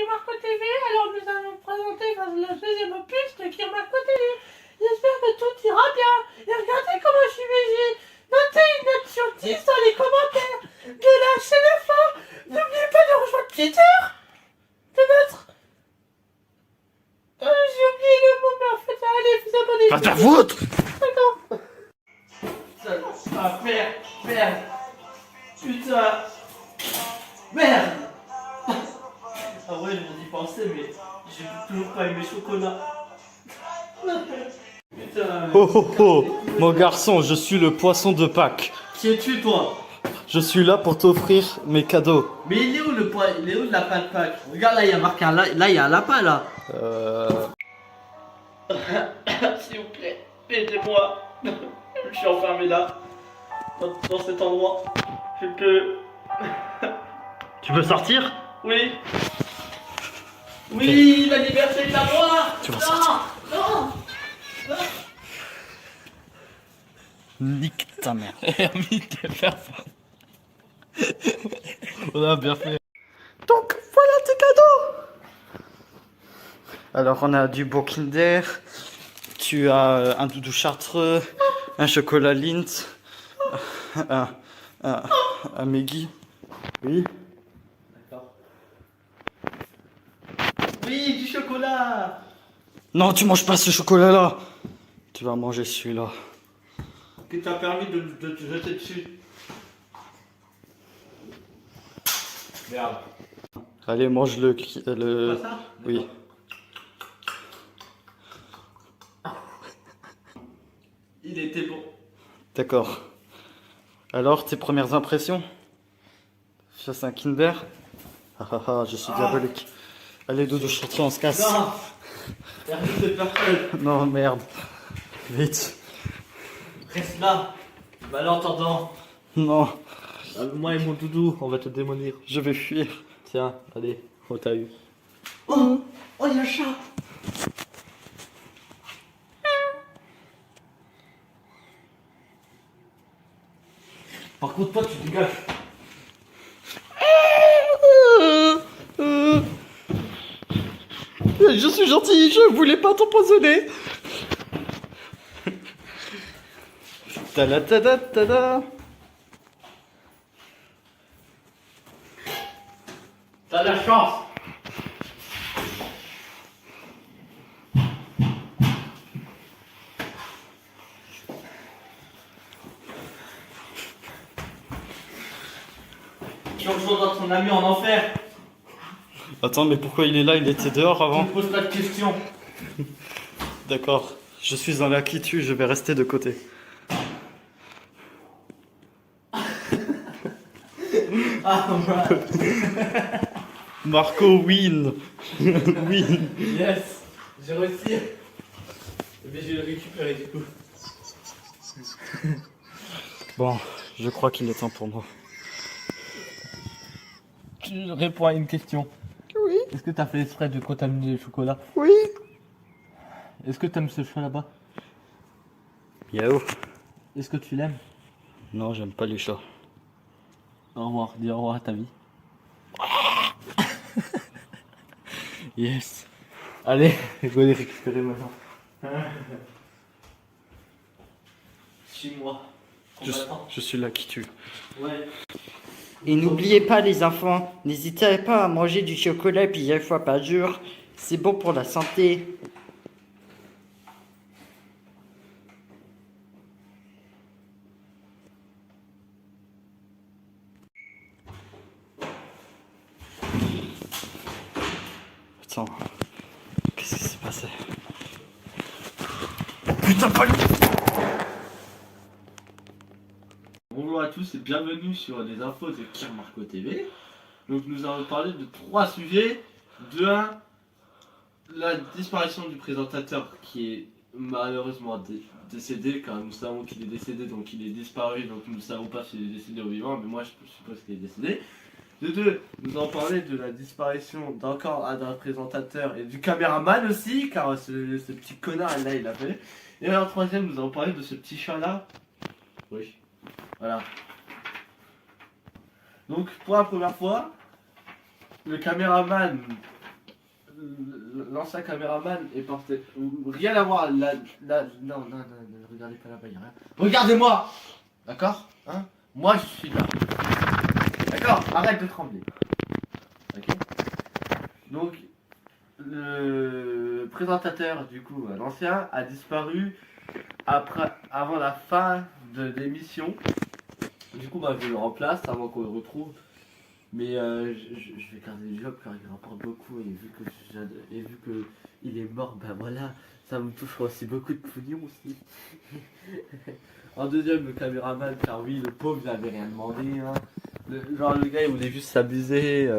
Marco TV, alors nous allons présenter le deuxième opus de Marco TV. J'espère que tout ira bien. Et regardez comment je suis végé. Notez une note sur 10 dans les commentaires. De lâcher le fort. N'oubliez pas de rejoindre Twitter. De notre... j'ai oublié le mot, mais en fait, allez, vous abonnez. Va te faire foutre. D'accord. Ah, merde. Putain. Merde. Ah ouais, je viens d'y penser, mais j'ai toujours pas aimé chocolat. Putain. Oh oh oh, mon garçon, je suis le poisson de Pâques. Qui es-tu, toi? Je suis là pour t'offrir mes cadeaux. Mais il est où le poids? Il est où le lapin de Pâques? Regarde, là, il y a marqué un là, il y a un lapin, là. S'il vous plaît, aidez-moi. Je suis enfermé là, dans cet endroit. Je peux... Tu veux sortir? Oui. Oui, la liberté est à moi. Tu vas Non. Nique ta mère. Hermine, t'es faire. On a bien fait. Donc voilà tes cadeaux. Alors on a du beau Kinder. Tu as un doudou chartreux, un chocolat Lindt, un Meggy. Oui. D'accord. Oui, du chocolat. Non, tu manges pas ce chocolat-là. Tu vas manger celui-là. Qui t'a permis de te jeter dessus. Merde. Allez, mange le... Pas ça? Oui. Il était bon. D'accord. Alors, tes premières impressions? Ça, c'est un Kinder? Ah ah ah, je suis diabolique. Allez, doudou chartreux, on se casse. Non. Hermine, t'es personne. Non, merde. Vite. Reste là. Malentendant. Non, Moi et mon doudou, on va te démolir. je vais fuir. Tiens, allez, on t'a eu. Oh, il y a un chat. Par contre, toi, tu dégages. Je suis gentil, je voulais pas t'empoisonner. Tada tada tada. T'as la chance. Tu rejoindras ton ami en enfer. Attends, mais pourquoi il est là? Il était dehors Tu avant. me poses pas de questions. D'accord, je suis dans la qui tue, je vais rester de côté. Ah, voilà. Marco win. Win. Yes, j'ai réussi. Mais je vais le récupérer du coup. Bon, je crois qu'il est temps pour moi. Tu réponds à une question. Oui, Est-ce que t'as fait exprès de contaminer le chocolat? oui. Est-ce que t'aimes ce chat là-bas? Yao. Est-ce que tu l'aimes? Non, j'aime pas les chats. Au revoir, dis au revoir à ta vie. Yes. Allez, je vais les récupérer maintenant. Suis-moi. Combattant. Je suis là qui tue. Ouais. Et n'oubliez pas les enfants, n'hésitez pas à manger du chocolat plusieurs fois par jour. C'est bon pour la santé. Attends, qu'est-ce qui s'est passé? Putain, pas lui! Bonjour à tous et bienvenue sur les infos de Marco TV. Donc nous allons parler de 3 sujets. De 1, la disparition du présentateur qui est malheureusement décédé, car nous savons qu'il est décédé, donc il est disparu, donc nous ne savons pas s'il est décédé ou vivant, mais moi je suppose qu'il est décédé. De 2, nous allons parler de la disparition d'encore un présentateur et du caméraman aussi, car ce petit connard là il a fait. Et en 3ème, nous allons parler de ce petit chat là. Oui. Voilà. Donc pour la première fois, le caméraman l'ancien caméraman est porté. Rien à voir. Non, ne regardez pas là-bas, y'a rien. Regardez-moi. D'accord, hein? Moi je suis là. D'accord? Arrête de trembler. Ok? Donc, le présentateur, du coup, l'ancien, a disparu avant la fin de l'émission. Du coup, bah, je le remplace avant qu'on le retrouve. Mais je vais garder le job car il rapporte beaucoup. Et vu que il est mort, bah voilà, ça me touche aussi beaucoup de pognon aussi. En deuxième, le caméraman, car oui, le pauvre, il avait rien demandé. Hein. Le gars, il voulait juste s'amuser.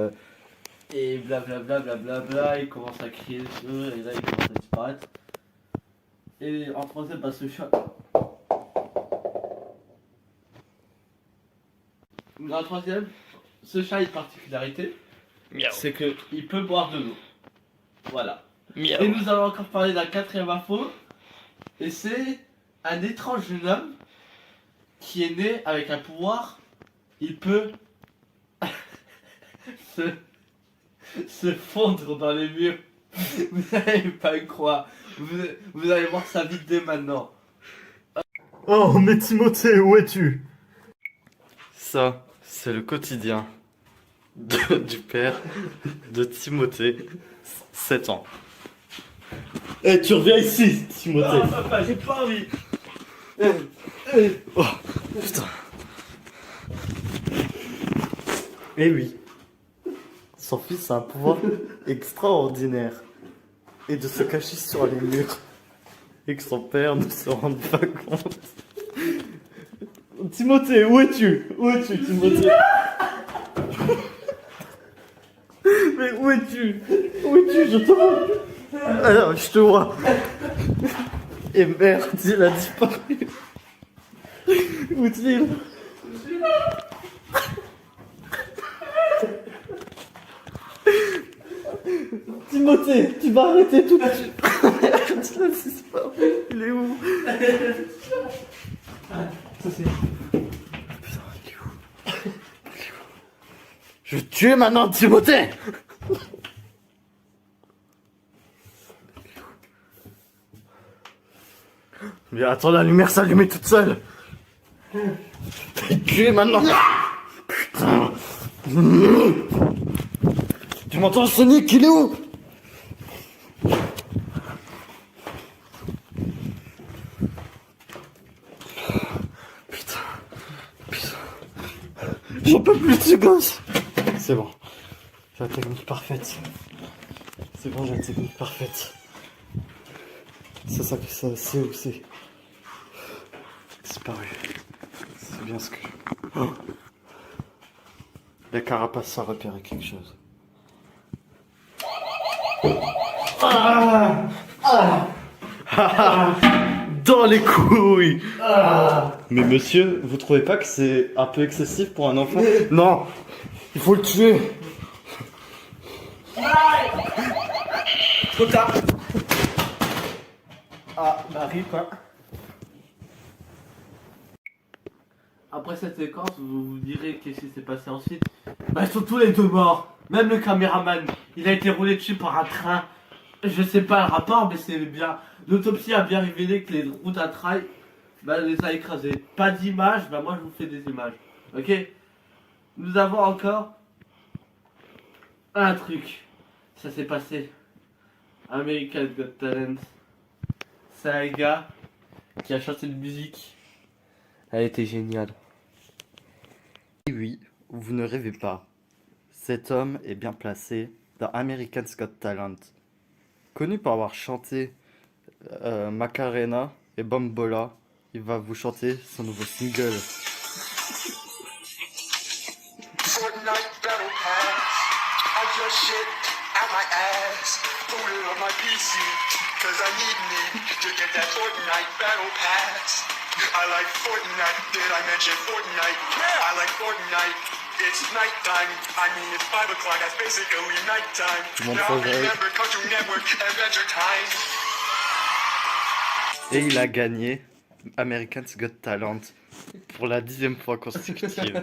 Et blablabla, blablabla, il commence à crier sur eux, et là, il commence à disparaître. Et en troisième, bah, ce chat. En troisième, ce chat a une particularité, c'est qu'il peut boire de l'eau. Voilà. Miaou. Et nous allons encore parler d'un quatrième info, et c'est un étrange jeune homme qui est né avec un pouvoir. Il peut se fondre dans les murs. Vous n'allez pas y croire. Vous allez voir sa vie dès maintenant. Oh, mais Timothée, où es-tu? Ça, c'est le quotidien du père de Timothée, 7 ans. Eh, tu reviens ici, Timothée. Non, papa, j'ai pas envie. Oh, putain. Eh oui, son fils a un pouvoir extraordinaire. Et de se cacher sur les murs. Et que son père ne se rende pas compte. Timothée, où es-tu? Où es-tu, Timothée? Mais où es-tu? Où es-tu? Je te vois. Alors, je te vois. Et merde, il a disparu. Où est-il? Timothée, tu vas arrêter tout de suite. Merde, il a disparu. Il est où? Ça c'est... Putain, il est où? Je vais te tuer maintenant, Timothée. Mais attends, la lumière s'allumer toute seule. Je vais te tuer maintenant. Putain. Tu m'entends, Sonic? Il est où? Putain. J'en peux plus de ce gosse. C'est bon. J'ai la technique parfaite. C'est bon, j'ai la technique parfaite. C'est ça que ça c'est où c'est. Disparu. C'est bien ce que je... Oh. La carapace a repéré quelque chose. Dans les couilles. Mais monsieur, vous trouvez pas que c'est un peu excessif pour un enfant? Non, il faut le tuer. Trop tard. Ah, Marie, quoi. Après cette séquence, vous vous direz qu'est-ce qui s'est passé ensuite. Bah, ils sont tous les deux morts. Même le caméraman, il a été roulé dessus par un train. Je sais pas le rapport, mais c'est bien. L'autopsie a bien révélé que les routes à trail, bah, les a écrasés. Pas d'image, bah, moi je vous fais des images. Ok? Nous avons encore un truc. Ça s'est passé. American Got Talent. C'est un gars qui a chanté de musique. Elle était géniale. Et oui, vous ne rêvez pas. Cet homme est bien placé dans American's Got Talent. Connu pour avoir chanté Macarena et Bambola, il va vous chanter son nouveau single. Fortnite battle pass. I just shit out my ass. Put it on my PC. Cause I need to get that Fortnite battle pass. I like Fortnite. Did I mention Fortnite? Yeah, I like Fortnite. It's nighttime. I mean, it's 5 o'clock. That's basically nighttime. Now remember Cartoon Network Adventure Time. Et il a gagné American's Got Talent pour la 10e fois consécutive.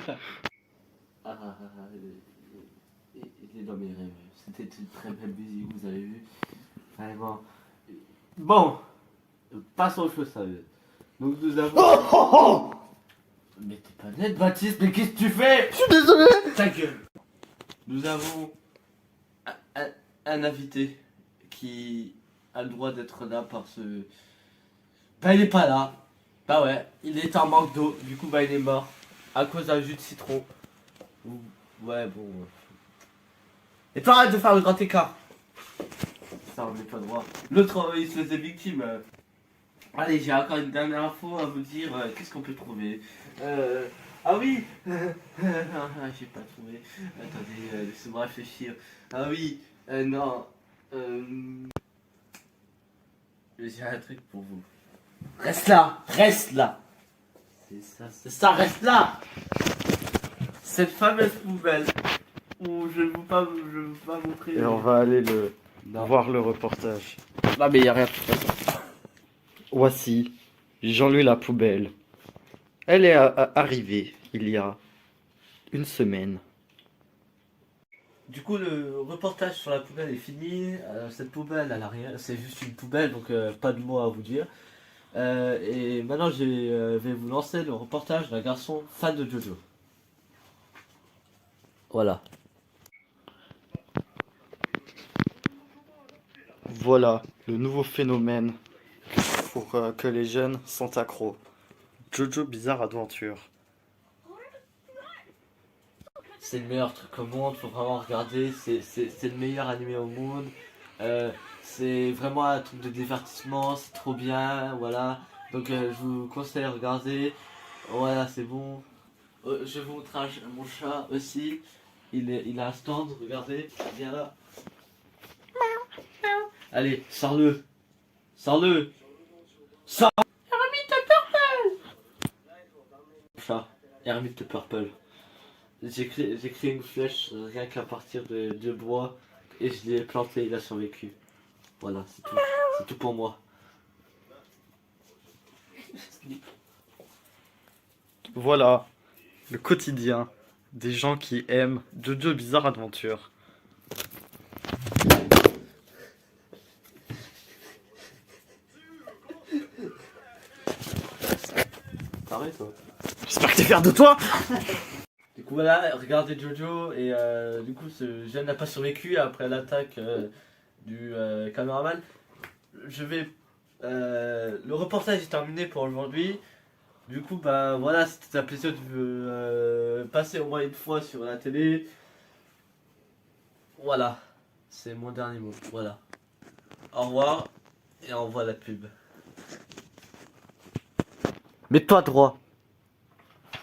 Il est dans mes rêves. c'était une très belle musique, vous avez vu. Vraiment. Bon, passons aux choses sérieuses. Donc nous avons... Mais t'es pas net, Baptiste, mais qu'est-ce que tu fais? Je suis désolé. Ta gueule. Nous avons un invité qui a le droit d'être là parce... Bah il est pas là. Bah ouais, il est en manque d'eau, du coup bah il est mort. À cause d'un jus de citron. Ouais bon... Et toi arrête de faire le grand écart. Ça on n'est pas droit. L'autre il se faisait victime. Allez, j'ai encore une dernière info à vous dire. Qu'est-ce qu'on peut trouver? Ah oui. J'ai pas trouvé. Attendez, laissez-moi réfléchir. Ah oui. Non. J'ai un truc pour vous. Reste là. Reste là. C'est ça, reste là. Cette fameuse poubelle où je ne veux pas montrer. Et on va aller Non. voir le reportage. Non mais y a rien de toute façon. Voici Jean-Louis la poubelle. Elle est arrivée il y a une semaine. Du coup, le reportage sur la poubelle est fini. Cette poubelle, elle a rien, c'est juste une poubelle, donc pas de mots à vous dire. Et maintenant, je vais vous lancer le reportage d'un garçon fan de Jojo. Voilà. Voilà le nouveau phénomène pour que les jeunes sont accros. Jojo Bizarre Adventure. C'est le meilleur truc au monde, faut vraiment regarder. C'est le meilleur animé au monde. C'est vraiment un truc de divertissement, c'est trop bien. Voilà. Donc, je vous conseille de regarder. Voilà, c'est bon. Je vous montre mon chat aussi. Il a un stand, regardez. Viens là. Allez, sors-le. Sors-le. Sors. Hermite Purple. Chat. Hermite Purple. J'ai créé une flèche rien qu'à partir de bois et je l'ai planté, il a survécu. Voilà, c'est tout. C'est tout pour moi. Voilà le quotidien des gens qui aiment Jojo Bizarre Adventure. Pareil toi. J'espère que t'es fier de toi. Du coup voilà, regardez Jojo et du coup ce jeune n'a pas survécu après l'attaque du caméraman. Le reportage est terminé pour aujourd'hui. Du coup bah voilà, c'était un plaisir de passer au moins une fois sur la télé. Voilà, c'est mon dernier mot. Voilà. Au revoir et on voit la pub. Mets-toi droit.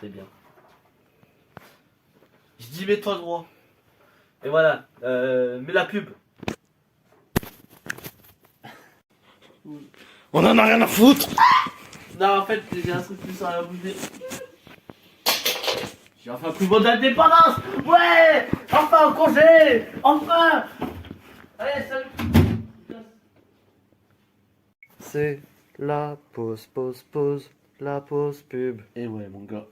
C'est bien. Je dis mets-toi droit. Et voilà, mets la pub. On en a rien à foutre. Non, en fait, j'ai un truc plus à vous dire. J'ai enfin pris mon indépendance. Ouais. Enfin en congé. Enfin. Allez, salut. C'est la pause, la pause pub. Et ouais, mon gars.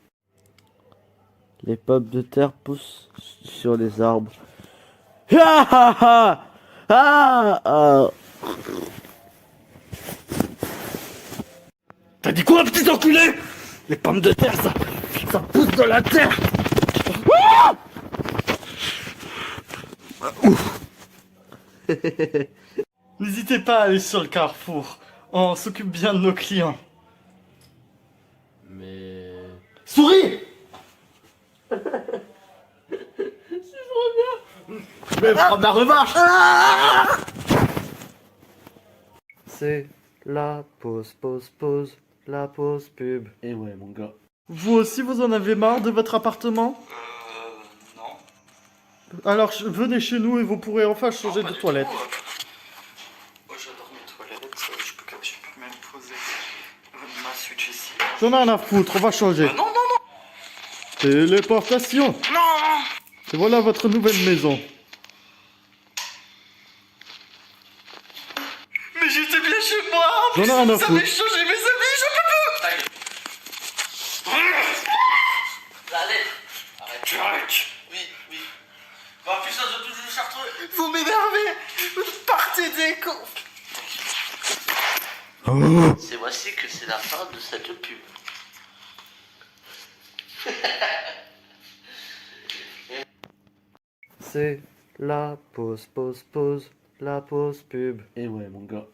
Les pommes de terre poussent sur les arbres. Ah ah ah ah ah. T'as dit quoi, petit enculé? Les pommes de terre, ça pousse de la terre. Ah. Ouf. N'hésitez pas à aller sur le Carrefour. On s'occupe bien de nos clients. Mais. Souris. Je vais prendre la revanche. C'est la pause, la pause pub. Et ouais, mon gars. Vous aussi, vous en avez marre de votre appartement? Non. Alors, venez chez nous et vous pourrez enfin changer de toilette. Moi j'adore mes toilettes, je peux même poser ma Switch ici. J'en ai rien à foutre, on va changer. Non, non, non. Téléportation. Non. Et voilà votre nouvelle maison. Mais j'étais bien chez moi. J'en ai rien à Ça foutre. m'est changé mes amis, je peux plus. Allez, arrête. Tu arrêtes. Oui, oui. Bah putain, je touche le chartreux. Vous m'énerver. Partez des cons. C'est voici que c'est la fin de cette pub. C'est la pause, la pause pub. Et ouais, mon gars.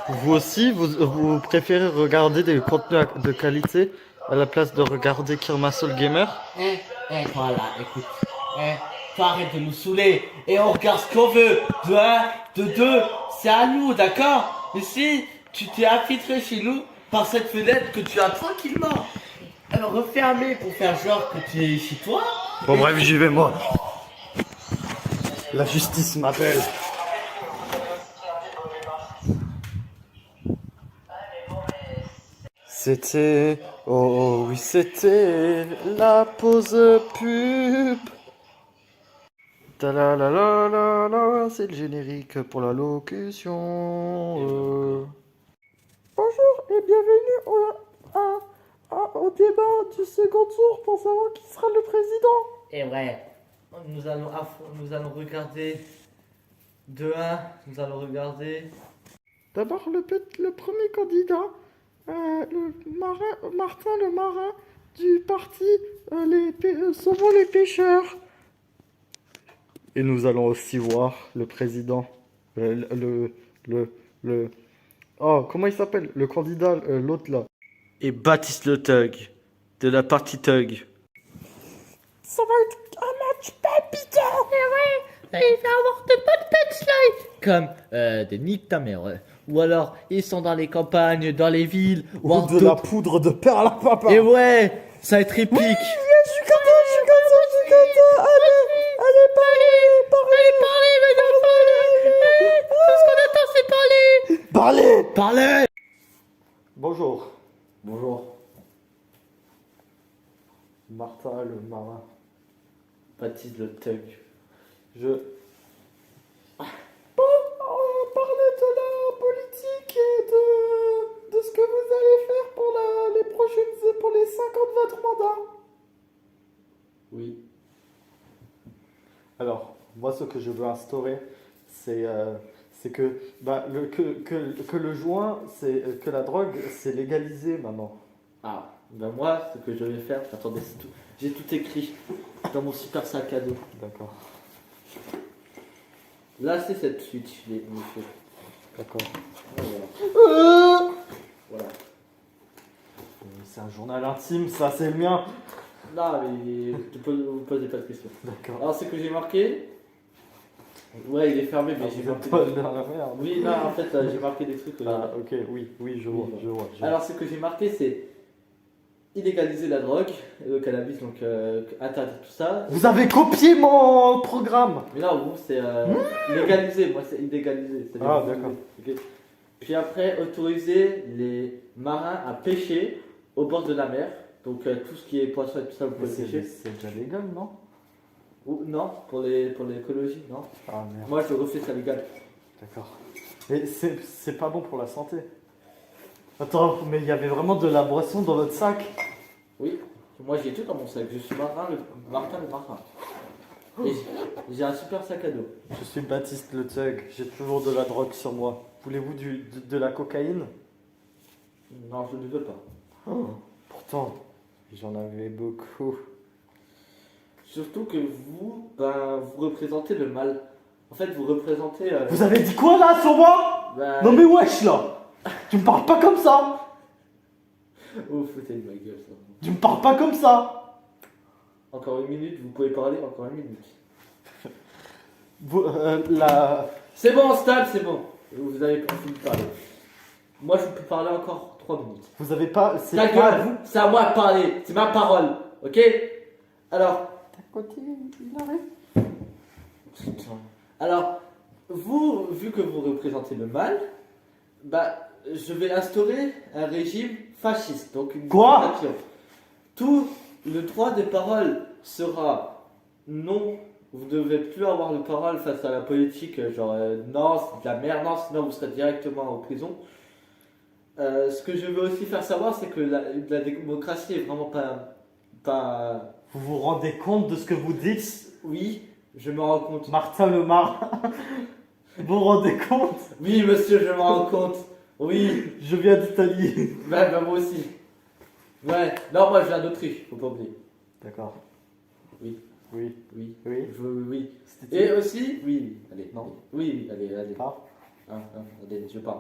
Vous aussi, vous préférez regarder des contenus de qualité à la place de regarder Kirmasol Gamer? Voilà, écoute. Toi, arrête de nous saouler. Et on regarde ce qu'on veut. De 1, de 2, c'est à nous, d'accord? Ici, tu t'es infiltré chez nous par cette fenêtre que tu as tranquillement refermée pour faire genre que tu es chez toi. Bon bref, j'y vais moi. La justice m'appelle. C'était, oh oui c'était la pause pub. Ta la la la la la, c'est le générique pour la locution. Bonjour et bienvenue au débat du second tour pour savoir qui sera le président. Et ouais, nous allons regarder de 1, nous allons regarder. D'abord le premier candidat, Martin le marin du parti Sauvons les pêcheurs. Et nous allons aussi voir le président, oh, comment il s'appelle? Le candidat, l'autre là. Et Baptiste le Thug, de la partie Thug. Ça va être un match palpitant. Il va avoir de bonnes punchlines comme des nique ta mère. Ou alors ils sont dans les campagnes, dans les villes. Ou de la poudre de perle à papa. Et ouais, ça va être épique. Je suis content. Allez, Parlez, mes enfants. Tout ce qu'on attend, c'est parler. Parlez. Parlez. Bonjour, Bonjour. Martin le marin. Baptiste le Thug. Parlez de la politique et de ce que vous allez faire pour pour les 5 ans de votre mandat. Oui. Alors, moi, ce que je veux instaurer, c'est que, que le joint, que la drogue, c'est légalisé maintenant. Ah, ben moi, ce que je vais faire, attendez, c'est tout. J'ai tout écrit dans mon super sac à dos. D'accord. Là, c'est cette suite, je l'ai fait. D'accord. Voilà. C'est un journal intime, ça, c'est le mien. Non, mais vous posez pas de questions. D'accord. Alors, c'est que j'ai marqué. Ouais, il est fermé, mais j'ai marqué. Pas dans la merde. Oui, non, en fait, j'ai marqué des trucs. Ah, ok, oui, je vois. Alors, ce que j'ai marqué, c'est illégaliser la drogue, le cannabis, donc interdire tout ça. Vous avez copié mon programme. Mais non, vous, c'est légaliser, moi, c'est illégaliser. C'est-à-dire Ah, vous, d'accord. ok. Puis après, autoriser les marins à pêcher au bord de la mer. Donc, tout ce qui est poisson et tout ça, vous pouvez pêcher. C'est déjà légal, non? Ou non, pour l'écologie, non. Ah, merde. Moi, je refais ça légal. D'accord. Et c'est pas bon pour la santé. Attends, mais il y avait vraiment de la boisson dans votre sac? Oui, moi j'ai tout dans mon sac. Je suis Martin le marin. Et j'ai un super sac à dos. Je suis Baptiste le Thug, j'ai toujours de la drogue sur moi. Voulez-vous de la cocaïne? Non, je ne veux pas. Pourtant, j'en avais beaucoup. Surtout que vous, vous représentez le mal. En fait, vous représentez. Vous avez dit quoi là sur moi? Non mais wesh là. Tu me parles pas comme ça. Oh, foutez de ma gueule, ça. Tu me parles pas comme ça. Encore une minute, vous pouvez parler encore une minute. C'est bon, stop, c'est bon. Vous avez pas fini de parler. Moi, je peux parler encore 3 minutes. Vous avez pas... C'est Ta pas gueule, vous. c'est à moi de parler. C'est ma parole, ok? Alors... Il arrive. Putain. Alors, vous, vu que vous représentez le mal, je vais instaurer un régime fasciste. Donc une Quoi? dictature. Tout le droit de parole sera non. Vous ne devez plus avoir de parole face à la politique, genre non, c'est de la merde, non, sinon vous serez directement en prison. Ce que je veux aussi faire savoir, c'est que la démocratie est vraiment pas. Vous vous rendez compte de ce que vous dites? Oui, je me rends compte. Martin Lemar. Vous vous rendez compte? Oui, monsieur, je me rends compte. Oui, Je viens d'Italie. bah, moi aussi. Ouais, non, moi je viens d'Autriche, faut pas oublier. D'accord. Oui. Oui. Oui, Oui. oui. C'était Et aussi, oui, allez. Non. Oui, allez. pas. Allez, je parle.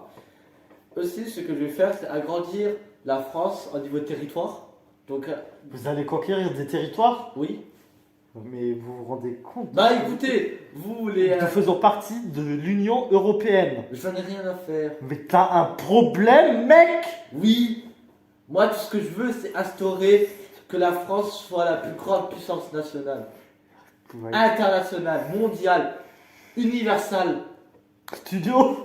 Aussi, ce que je vais faire, c'est agrandir la France au niveau territoire. Donc, Vous allez conquérir des territoires? oui. Mais vous vous rendez compte? Bah écoutez, vous les. Nous faisons partie de l'Union Européenne. J'en ai rien à faire. Mais t'as un problème, mec! Oui. Moi, tout ce que je veux, c'est instaurer que la France soit la plus grande puissance nationale, Ouais. internationale, mondiale, universelle. Studio?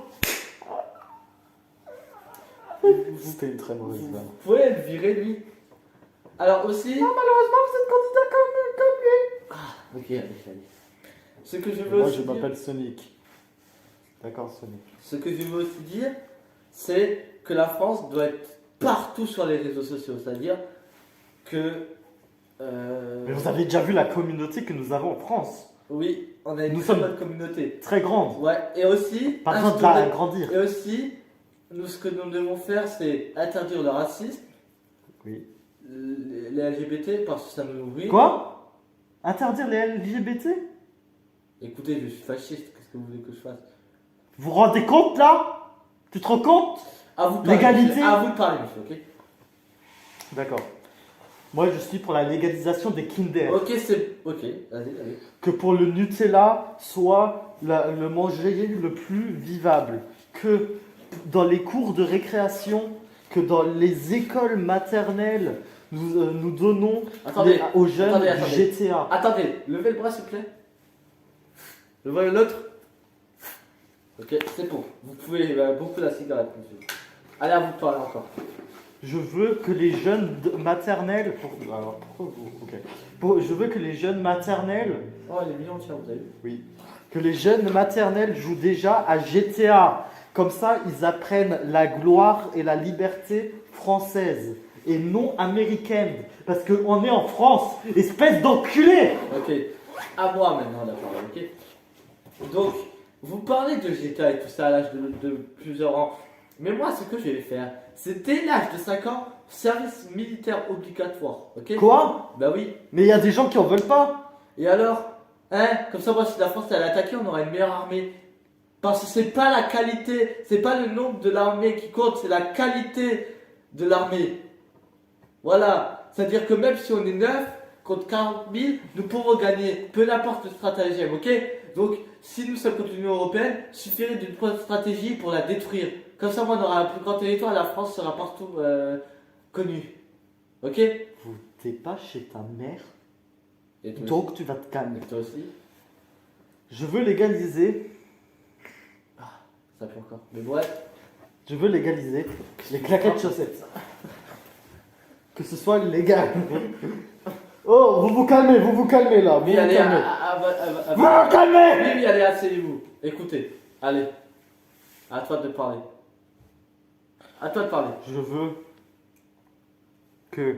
C'était une très mauvaise Vous vanne. pouvez le virer, lui. Alors aussi. Non, malheureusement, vous êtes candidat comme lui. Ok, allez. Ce que je veux Moi, aussi je dire, m'appelle Sonic. D'accord, Sonic. ce que je veux aussi dire, c'est que la France doit être partout sur les réseaux sociaux. C'est-à-dire que. Mais vous avez déjà vu la communauté que nous avons en France? Oui, on a une Nous très sommes- bonne communauté. Très grande. Ouais, et aussi. Pas besoin de la instaurer- agrandir. Et aussi, nous, ce que nous devons faire, c'est interdire le racisme, Oui. les LGBT, parce que ça nous nourrit. Quoi? Interdire les LGBT? Écoutez, je suis fasciste, qu'est-ce que vous voulez que je fasse? Vous vous rendez compte là? Tu te rends compte? À vous de parler, L'égalité. monsieur. À vous de parler, monsieur, ok? D'accord. Moi, je suis pour la légalisation des Kinder. Ok, c'est. Ok, allez. Que pour le Nutella soit le manger le plus vivable. Que dans les cours de récréation, que dans les écoles maternelles, nous donnons Attendez, aux jeunes attendez, du attendez. GTA. Attendez, levez le bras, s'il vous plaît. Levez l'autre. Ok, c'est bon. Vous pouvez beaucoup la cigarette, monsieur. Allez, à vous de parler encore. Je veux que les jeunes maternelles... alors, pourquoi vous... Ok. Je veux que les jeunes maternelles... Oh, elle est mignonne, tiens, vous avez vu? Oui. Que les jeunes maternelles jouent déjà à GTA. Comme ça, ils apprennent la gloire et la liberté française et non américaine. Parce qu'on est en France, espèce d'enculé. Ok, à moi maintenant la parole, ok? Donc, vous parlez de GTA et tout ça à l'âge de plusieurs ans. Mais moi, ce que je vais faire, c'est dès l'âge de 5 ans, service militaire obligatoire, ok? Quoi? Bah oui. Mais il y a des gens qui en veulent pas. Et alors, hein, comme ça, moi, si la France allait attaquer, on aurait une meilleure armée. Parce que c'est pas la qualité, c'est pas le nombre de l'armée qui compte, c'est la qualité de l'armée. Voilà. C'est-à-dire que même si on est 9 contre 40 000, nous pouvons gagner, peu importe le stratagème, ok? Donc, si nous sommes contre l'Union Européenne, il suffirait d'une stratégie pour la détruire. Comme ça, moi, on aura un plus grand territoire et la France sera partout connue. Ok? Vous t'es pas chez ta mère, Et toi donc tu vas te aussi. calmer. Et toi aussi? Je veux légaliser... Ça fait encore. Mais bref. Je veux légaliser les claquettes chaussettes. Que ce soit légal. Oh, vous vous calmez là. Vous Oui, vous allez, calmez. Vous oui, vous calmez. oui, allez, asseyez-vous. Écoutez. Allez. À toi de parler. À toi de parler. Je veux que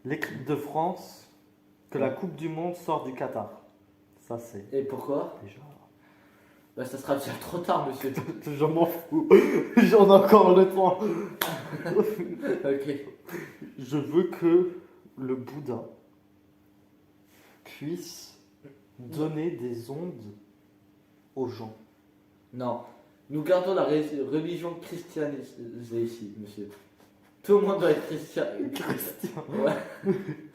l'équipe de France, que la Coupe du Monde sorte du Qatar. Ça c'est Et pourquoi? déjà... Bah, ça sera déjà trop tard, monsieur. Je m'en fous. J'en ai encore le temps. Ok. Je veux que le Bouddha puisse donner des ondes aux gens. Non. Nous gardons la religion christianisée ici, monsieur. Tout le monde doit être chrétien. Christian. Ouais.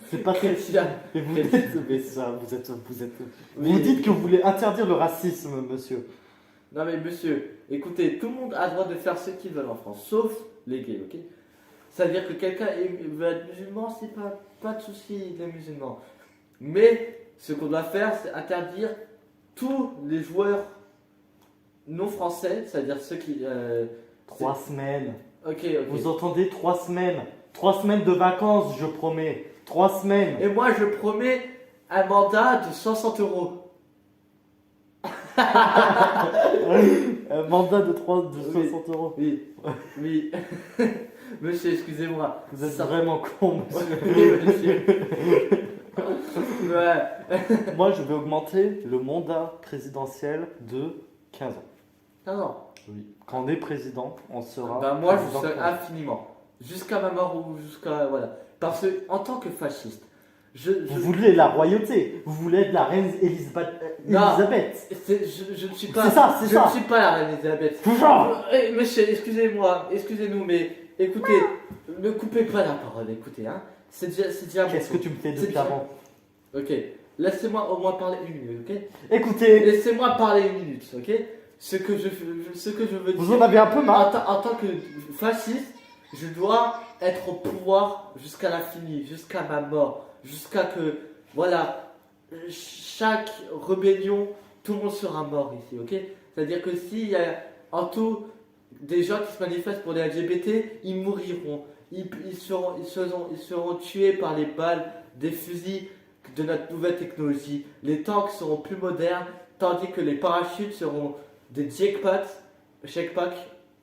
C'est pas très... Chrétien. Mais vous dites, mais ça, vous êtes... Oui. Vous dites que vous voulez interdire le racisme, monsieur. Non mais monsieur, écoutez, tout le monde a le droit de faire ce qu'il veut en France, sauf les gays, ok? C'est-à-dire que quelqu'un veut être musulman, c'est pas de souci, les musulmans. Mais ce qu'on doit faire, c'est interdire tous les joueurs non français, c'est-à-dire ceux qui... 3 semaines. Ok. Vous entendez 3 semaines. 3 semaines de vacances, je promets. 3 semaines. Et moi, je promets un mandat de 60 €. Un mandat de 60 euros. Oui, oui. Monsieur, excusez-moi. Vous êtes Ça- vraiment con, monsieur. Oui, monsieur. Ouais. Moi, je vais augmenter le mandat présidentiel de 15 ans. Non, non. Oui. Quand on est président, on sera. Bah, moi, je président serai 15 ans. infiniment. Jusqu'à ma mort ou jusqu'à. Voilà. Parce que, en tant que fasciste, Vous voulez la royauté, vous voulez être la reine Elisabeth. Non. Elisabeth. Je ne suis pas. C'est ça, c'est je ça. ne suis pas la reine Elisabeth. Toujours. Monsieur, excusez-moi, excusez-nous, mais écoutez, ne coupez pas la parole, écoutez, hein. C'est déjà bon. Qu'est-ce que tu me fais C'est depuis déjà- avant? Ok, laissez-moi au moins parler une minute, ok. Écoutez, Laissez-moi parler une minute, ok. Ce que je veux vous dire. en avez un peu marre. En tant que fasciste, je dois être au pouvoir jusqu'à l'infini, jusqu'à ma mort, jusqu'à que, voilà, chaque rébellion, tout le monde sera mort ici, ok. C'est-à-dire que s'il y a en tout des gens qui se manifestent pour les LGBT, ils mouriront, ils seront tués par les balles des fusils de notre nouvelle technologie. Les tanks seront plus modernes, tandis que les parachutes seront des jetpacks,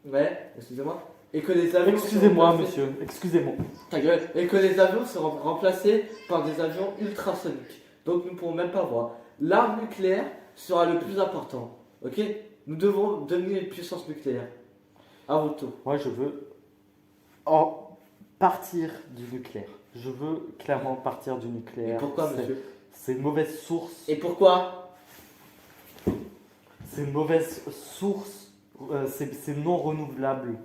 ouais, excusez-moi, et que les avions Excusez-moi, seront remplacés- monsieur, excusez-moi. Ta gueule. Et que les avions seront remplacés par des avions ultrasoniques. Donc nous ne pourrons même pas voir. L'arme nucléaire sera le plus important. Ok. Nous devons devenir une puissance nucléaire. À votre tour. Moi, je veux partir du nucléaire. Je veux clairement partir du Et nucléaire. pourquoi, C'est- monsieur? C'est une mauvaise source. Et pourquoi? C'est une mauvaise source. C'est non renouvelable.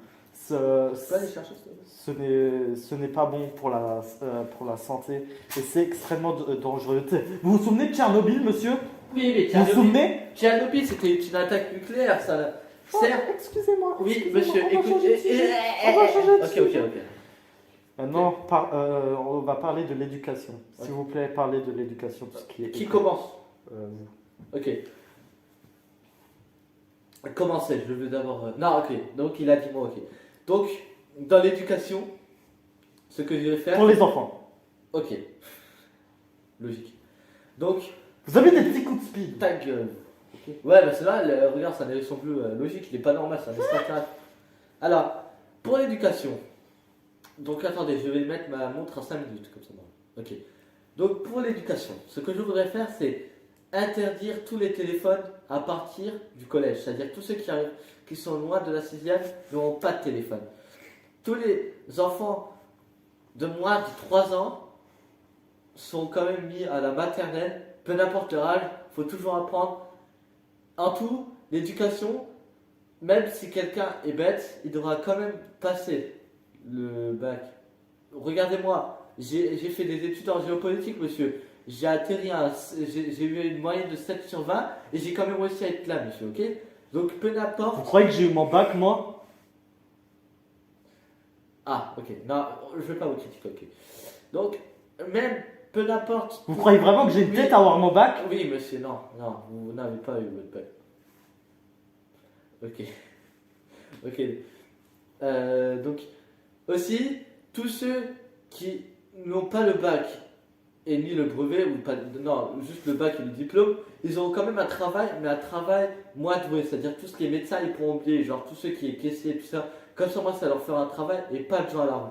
Tu peux aller chercher ça. Ce n'est pas bon pour la santé et c'est extrêmement dangereux. Vous vous souvenez de Tchernobyl, monsieur? Oui, mais Vous vous souvenez? Tchernobyl, c'était une attaque nucléaire, ça. Certes. Excusez-moi. Oui, excusez-moi, monsieur, on va changer de écoutez. sujet. On va changer de Ok, sujet. ok. Maintenant, on va parler de l'éducation. S'il vous plaît, parlez de l'éducation, tout ce qui est. Qui commence? Vous. Ok. Commencez, je veux d'abord. Non, ok. Donc il a dit moi, ok. Donc, dans l'éducation, ce que je vais faire. Pour les enfants. Ok. Logique. Donc, Vous avez des petits coups de speed. ta gueule. Ok. Ouais, bah c'est là, regarde, c'est un élection bleue logique, il est pas normal, c'est un extraterrestre. Alors, pour l'éducation. Donc, attendez, je vais mettre ma montre à 5 minutes, comme ça. Ok. Donc, pour l'éducation, ce que je voudrais faire, c'est interdire tous les téléphones à partir du collège. C'est-à-dire tous ceux qui sont loin de la 6e n'auront pas de téléphone. Tous les enfants de moins de 3 ans sont quand même mis à la maternelle, peu importe leur âge, il faut toujours apprendre. En tout, l'éducation, même si quelqu'un est bête, il devra quand même passer le bac. Regardez-moi, j'ai fait des études en géopolitique, monsieur. J'ai atterri j'ai eu une moyenne de 7 sur 20 et j'ai quand même réussi à être là, monsieur, ok? Donc peu Vous importe. croyez que j'ai eu mon bac, moi? Ah, ok, non, je vais pas vous critiquer, ok. Donc, même peu importe. Vous croyez vraiment que j'ai une tête à avoir mon bac? Oui, monsieur, non, vous n'avez pas eu votre bac. Ok. Ok. Donc, aussi, tous ceux qui n'ont pas le bac et ni le brevet, ou pas, non, juste le bac et le diplôme, ils auront quand même un travail, mais un travail moins doué. C'est-à-dire, tous les médecins, ils pourront oublier, genre tous ceux qui sont caissiers, tout ça. Comme ça, moi, ça leur fera un travail et pas de gens à la rue.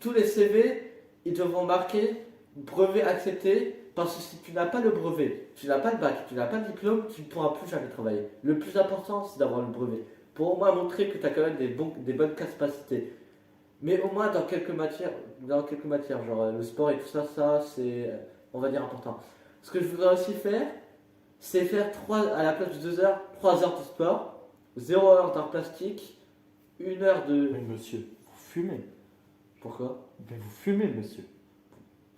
Tous les CV, ils devront marquer brevet accepté, parce que si tu n'as pas le brevet, tu n'as pas le bac, tu n'as pas le diplôme, tu ne pourras plus jamais travailler. Le plus important, c'est d'avoir le brevet. Pour au moins montrer que tu as quand même des bonnes capacités. Mais au moins dans quelques matières, genre le sport et tout ça, ça c'est, on va dire, important. Ce que je voudrais aussi faire, c'est faire à la place de 2 heures, 3 heures de sport, 0 heure d'art plastique, 1 heure de... Mais monsieur, vous fumez. Pourquoi? Mais vous fumez, monsieur.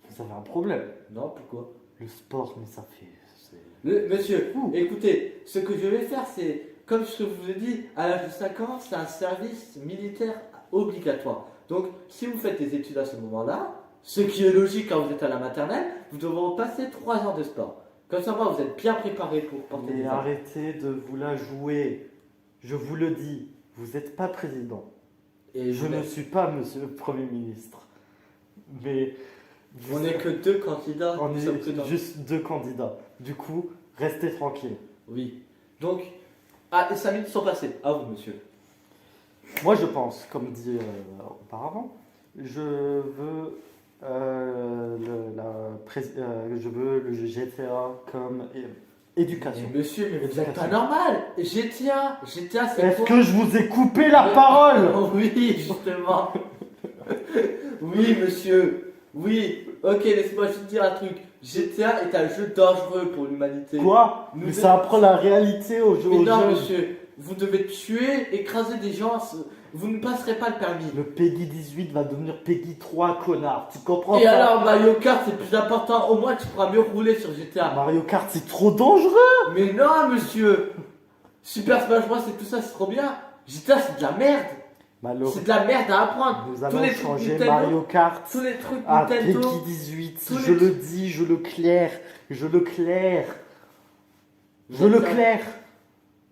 Vous avez un problème. Non, pourquoi? Le sport, mais ça fait. Monsieur, Ouh. écoutez, ce que je vais faire, c'est, comme je vous ai dit, à l'âge de 5 ans, c'est un service militaire obligatoire. Donc, si vous faites des études à ce moment-là, ce qui est logique quand vous êtes à la maternelle, vous devrez passer 3 heures de sport. Comme ça, moi, vous êtes bien préparé pour porter Mais des armes. arrêtez de vous la jouer. Je vous le dis, vous n'êtes pas président. Et Je ne suis pas monsieur le Premier ministre. Mais. On n'est que 2 candidats. On nous sommes que est dans- juste 2 candidats. Du coup, restez tranquille. Oui. Donc, les 5 minutes sont passées. À vous, monsieur. Moi, je pense, comme dit auparavant, je veux Je veux le GTA comme éducation. Mais monsieur, mais vous êtes pas normal. GTA, c'est Est-ce quoi? que je vous ai coupé la parole? Oh oui, justement. Oui, monsieur. Oui. Ok, laissez-moi juste dire un truc. GTA est un jeu dangereux pour l'humanité. Quoi? Nous Mais devons- ça apprend la réalité aux Mais non, jeunes. monsieur. Vous devez tuer, écraser des gens. Vous ne passerez pas le permis. Le Peggy 18 va devenir Peggy 3, connard. Tu comprends Et pas? alors, Mario Kart, c'est plus important. Au moins, tu pourras mieux rouler sur GTA. Mario Kart, c'est trop dangereux. Mais non, monsieur. Super Smash Bros, c'est tout ça, c'est trop bien. GTA, c'est de la merde. Malheureux. C'est de la merde à apprendre. Nous Tous allons les trucs changer Nintendo, Mario Kart tous les trucs à Nintendo. Peggy 18. tous Je les le dis, je le claire. Je le claire. Je le claire.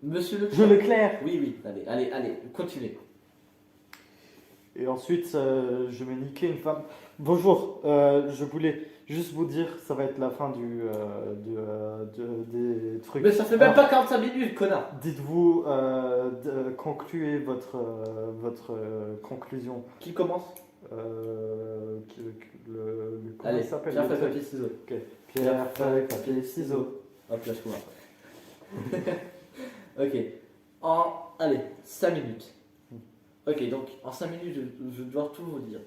Monsieur le Je le claire. Oui, allez, continuez. Et ensuite, je vais niquer une femme. Bonjour, je voulais juste vous dire, ça va être la fin des trucs. Mais ça fait même pas 45 minutes, connard. Dites-vous, concluez votre conclusion. Qui commence? Comment Allez, il s'appelle pierre, le feuille, truc papier, ciseaux. Ok. Pierre, feuille, papier, ciseaux. Hop, là, je commence. Ok. Allez, 5 minutes. Ok, donc en 5 minutes, je dois tout vous dire.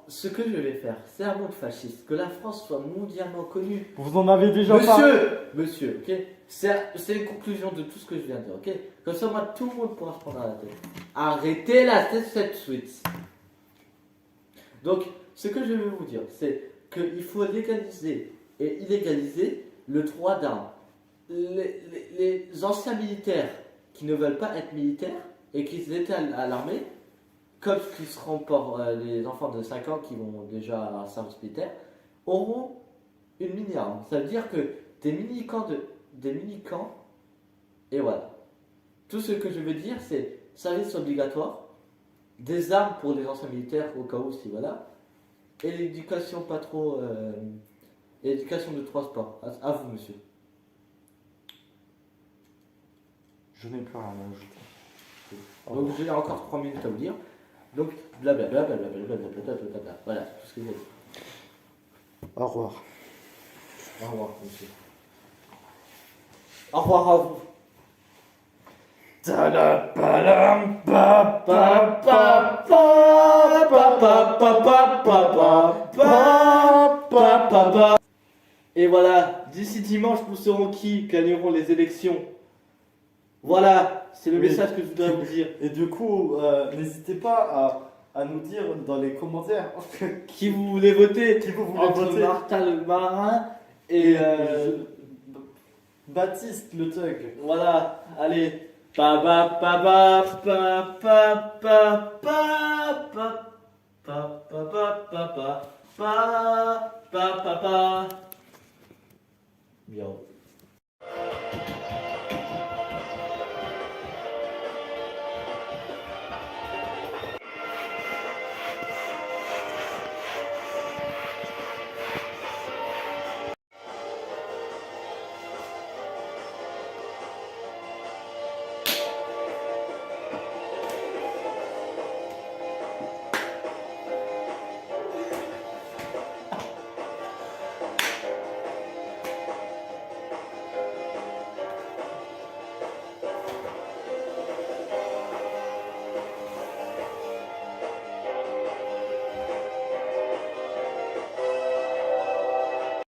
Ce que je vais faire, c'est un monde fasciste. Que la France soit mondialement connue. Vous en avez déjà parlé. Monsieur, ok. C'est une conclusion de tout ce que je viens de dire, ok. Comme ça, moi, tout le monde pourra se prendre à la tête. Arrêtez cette suite. Donc, ce que je vais vous dire, c'est qu'il faut légaliser et illégaliser le droit d'armes. Les anciens militaires qui ne veulent pas être militaires et qui étaient à l'armée, comme ce qui seront pour les enfants de 5 ans qui vont déjà à un service militaire, auront une mini-arme. Ça veut dire que des mini-camps, et voilà. Tout ce que je veux dire, c'est service obligatoire, des armes pour les anciens militaires au cas où, si voilà, et l'éducation pas trop. L'éducation de 3 sports. À vous, monsieur. Je n'ai plus rien à ajouter. Donc j'ai encore 3 minutes à vous dire. Donc blablabla, voilà, tout ce que j'ai dit. Au revoir. Au revoir, monsieur. Au revoir à vous. Et voilà, d'ici dimanche, nous saurons qui gagneront les élections. Voilà, c'est le Oui. message que je voudrais vous dire. Et du coup, n'hésitez pas à nous dire dans les commentaires Qui vous voulez voter qui vous voulez entre voter. Martin le marin et Baptiste le thug. voilà, allez. Pa pa pa pa pa pa pa pa pa pa pa pa pa pa pa pa pa. Bien.